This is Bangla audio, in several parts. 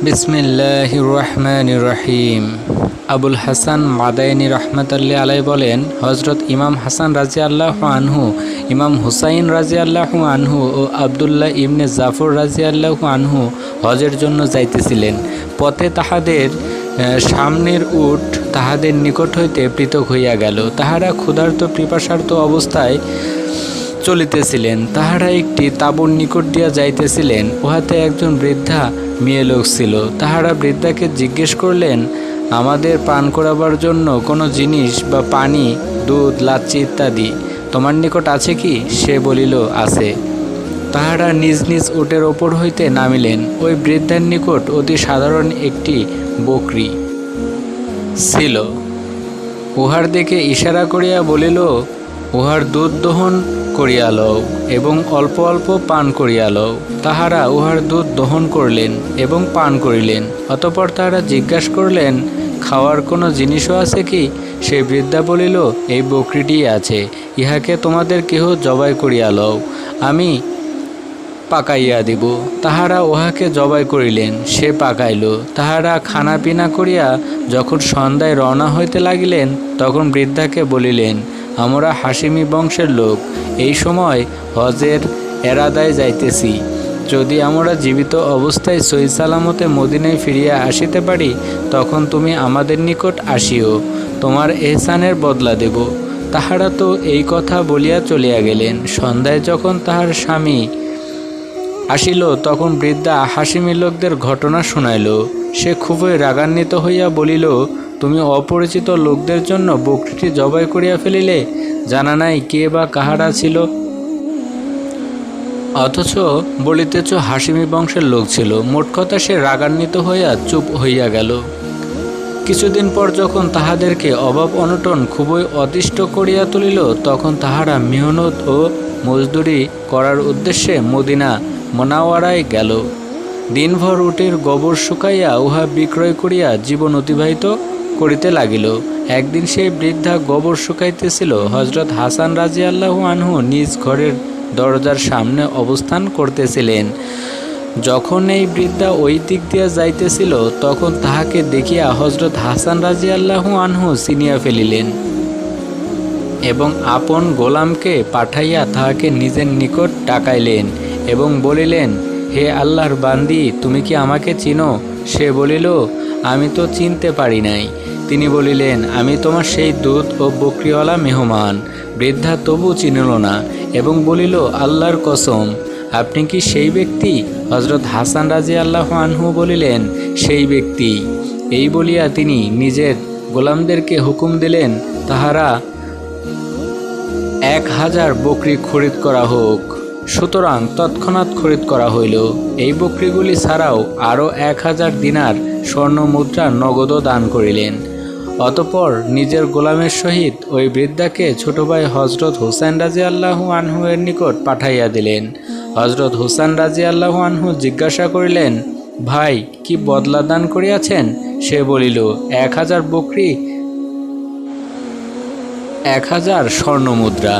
বিসমিল্লাহির রহমানির রহিম। আবুল হাসান মাদায়েনি রহমাতুল্লাহি আলাইহি বলেন, হযরত ইমাম হাসান রাদিয়াল্লাহু আনহু, ইমাম হুসাইন রাদিয়াল্লাহু আনহু ও আবদুল্লাহ ইবনে জাফর রাদিয়াল্লাহু আনহু হজের জন্য যাইতেছিলেন। পথে তাহাদের সামনের উট তাহাদের নিকট হইতে পৃথক হইয়া গেল। তাহারা ক্ষুধার্ত পিপাসার্ত অবস্থায় চলিতেছিলেন। তাহারা একটি তাঁবুর নিকট দিয়া যাইতেছিলেন। উহাতে একজন বৃদ্ধা মেয়ে লোক ছিল। তাহারা বৃদ্ধাকে জিজ্ঞেস করলেন, আমাদের পান করাবার জন্য কোনো জিনিস বা পানি, দুধ, লাচ্ছি ইত্যাদি তোমার নিকট আছে কি? সে বলিল, আছে। তাহারা নিজ নিজ উটের ওপর হইতে নামিলেন। ওই বৃদ্ধার নিকট অতি সাধারণ একটি বকরি ছিল। উহার দিকে ইশারা করিয়া বলিল, উহার দুধ দহন করিয়া লও এবং অল্প অল্প পান করিয়া লও। তাহারা উহার দুধ দহন করলেন এবং পান করিলেন। অতঃপর তাহারা জিজ্ঞাসা করলেন, খাওয়ার কোনো জিনিসও আছে কি? সেই বৃদ্ধা বলিল, এই বকরিটি আছে, ইহাকে তোমাদের কেহ জবাই করিয়া লও, আমি পাকাইয়া দিব। তাহারা উহাকে জবাই করিলেন, সে পাকাইল। তাহারা খানা পিনা করিয়া যখন সন্ধ্যায় রওনা হইতে লাগিলেন, তখন বৃদ্ধাকে বলিলেন, আমরা হাশিমি বংশের লোক, এই সময় হজের এরাদায় যাইতেছি। যদি আমরা জীবিত অবস্থায় সহি সালামতে মদিনায় ফিরিয়া আসিতে পারি, তখন তুমি আমাদের নিকট আসিও, তোমার এহসানের বদলা দেব। তাহারা তো এই কথা বলিয়া চলিয়া গেলেন। সন্ধ্যায় যখন তাহার স্বামী আসিল, তখন বৃদ্ধা হাশিমি লোকদের ঘটনা শুনাইল। সে খুবই রাগান্বিত হইয়া বলিল, তুমি অপরিচিত লোকদের জন্য বকরিটি জবাই করিয়া ফেলিলে, জানা নাই কে বা কাহারা ছিল, অথচ বলিতেছ হাশিমি বংশের লোক ছিল। মোট কথা সে রাগান্বিত হইয়া চুপ হইয়া গেল। কিছুদিন পর যখন তাহাদেরকে অভাব অনটন খুবই অতিষ্ঠ করিয়া তুলিল, তখন তাহারা মেহনত ও মজদুরি করার উদ্দেশ্যে মদিনা মুনাওয়ারায় গেল। দিনভর উটের গোবর শুকাইয়া উহা বিক্রয় করিয়া জীবন অতিবাহিত করিতে লাগিল। একদিন সেই বৃদ্ধা গোবর শুকাইতেছিল। হযরত হাসান রাদিয়াল্লাহু আনহু নিজ ঘরের দরজার সামনে অবস্থান করতেছিলেন। যখন এই বৃদ্ধা ওই দিক দিয়া যাইতেছিল, তখন তাহাকে দেখিয়া হযরত হাসান রাদিয়াল্লাহু আনহু চিনিয়া ফেলিলেন এবং আপন গোলামকে পাঠাইয়া তাহাকে নিজের নিকট ডাকাইলেন এবং বলিলেন, হে আল্লাহর বান্দি, তুমি কি আমাকে চিনো? সে বলিল, আমি তো চিনতে পারি নাই। তিনি বলিলেন, আমি তোমার সেই দুধ ও বকরিওয়ালা মেহমান। বৃদ্ধা তবু চিনিল না এবং বলিল, আল্লাহর কসম, আপনি কি সেই ব্যক্তি? হযরত হাসান রাদিয়াল্লাহু আনহু বলিলেন, সেই ব্যক্তি। এই বলিয়া তিনি নিজের গোলামদেরকে হুকুম দিলেন, তাহারা 1000 বকরি খরিদ করা হোক। সুতরাং তৎক্ষণাৎ খরিদ করা হইল। এই বকরিগুলি ছাড়াও আরও 1000 দিনার স্বর্ণ মুদ্রা নগদও দান করিলেন। অতঃপর নিজের গোলামের সহিত ওই বৃদ্ধাকে ছোট ভাই হযরত হুসাইন রাদিয়াল্লাহু আনহু এর নিকট পাঠাইয়া দিলেন। হযরত হুসাইন রাদিয়াল্লাহু আনহু জিজ্ঞাসা করিলেন, ভাই, কি বদলা দান করিয়াছেন? সে বলিল, 1000 বকরি, 1000 স্বর্ণ মুদ্রা।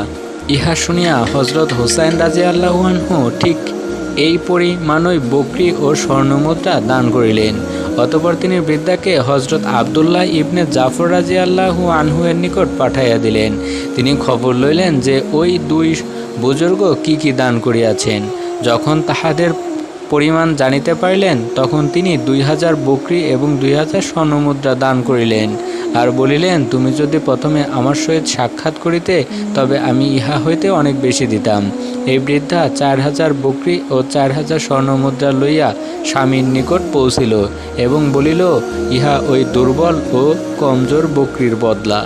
ইহা শুনিয়া হযরত হুসাইন রাদিয়াল্লাহু আনহু ঠিক এই পরিমাণই বকরি ও স্বর্ণমুদ্রা দান করিলেন। অতঃপর তিনি বৃদ্ধাকে হযরত আবদুল্লাহ ইবনে জাফর রাদিয়াল্লাহু আনহু এর নিকট পাঠাইয়া দিলেন। তিনি খবর লইলেন যে ওই দুই বুজুর্গ কি কি দান করিয়াছেন। যখন তাহাদের পরিমাণ জানিতে পারিলেন, তখন তিনি 2000 বকরি এবং 2000 স্বর্ণমুদ্রা দান করিলেন আর বলিলেন, তুমি যদি প্রথমে আমার সহিত সাক্ষাৎ করিতে, তবে আমি ইহা হইতে অনেক বেশি দিতাম। এই বৃদ্ধা 4000 বকরি ও 4000 স্বর্ণমুদ্রা লইয়া স্বামীর নিকট পৌঁছিল এবং বলিল, ইহা ওই দুর্বল ও কমজোর বকরির বদলা।